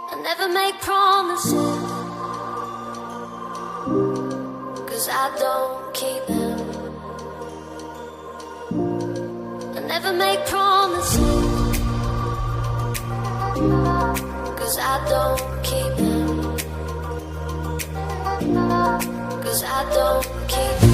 I never make promises, 'cause I don't keep them. I never make promises, 'cause I don't keep them. 'Cause I don't keep them.